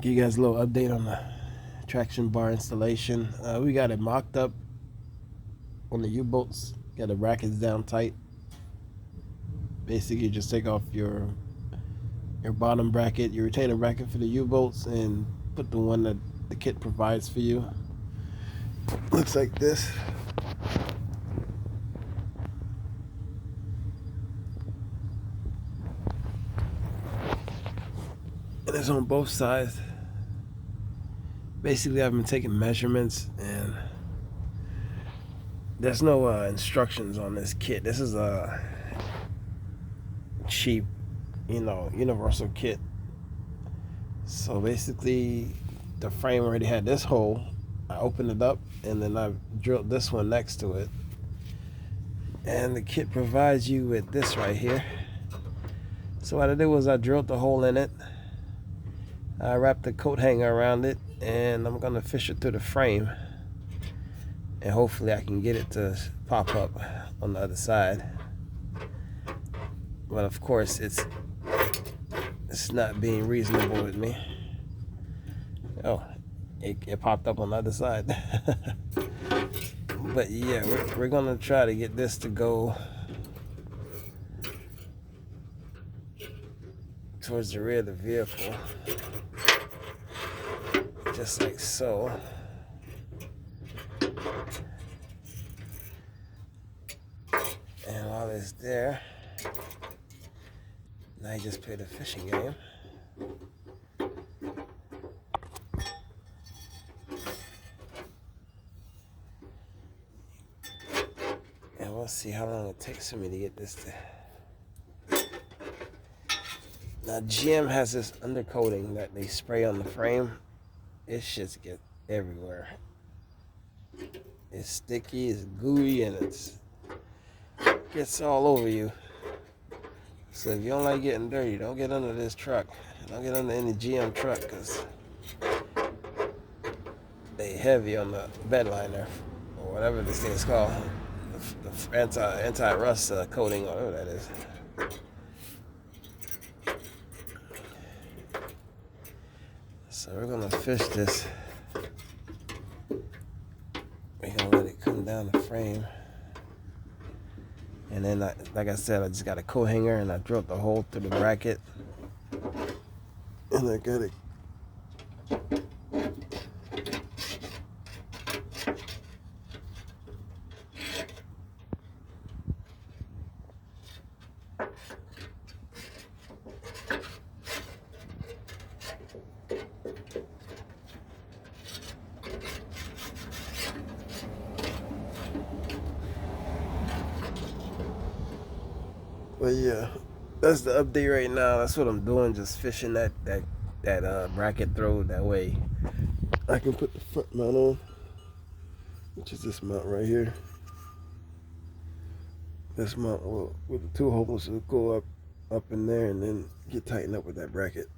Give you guys a little update on the traction bar installation. We got it mocked up on the U-bolts. Got the brackets down tight. Basically, just take off your bottom bracket, your retainer bracket for the U-bolts, and put the one that the kit provides for you. Looks like this. And it's on both sides. Basically, I've been taking measurements, and there's no instructions on this kit. This is a cheap, universal kit. So basically, the frame already had this hole. I opened it up, and then I drilled this one next to it. And the kit provides you with this right here. So what I did was I drilled the hole in it. I wrapped the coat hanger around it, and I'm gonna fish it through the frame, and hopefully I can get it to pop up on the other side. But of course, it's not being reasonable with me. Oh, it popped up on the other side. But yeah, we're gonna try to get this to go towards the rear of the vehicle, just like so. And while it's there, now you just play the fishing game. And we'll see how long it takes for me to get this to. Now GM has this undercoating that they spray on the frame. It just gets everywhere. It's sticky, it's gooey, and it gets all over you. So if you don't like getting dirty, don't get under this truck. Don't get under any GM truck, because they heavy on the bed liner, or whatever this thing is called. The anti-rust coating, or whatever that is. So we're gonna fish this. We're gonna let it come down the frame. And then, like I said, I just got a coat hanger, and I drilled the hole through the bracket. And I got it. But yeah, that's the update right now. That's what I'm doing, just fishing that bracket throw. That way I can put the front mount on, which is this mount right here. This mount with the two holes will go up in there and then get tightened up with that bracket.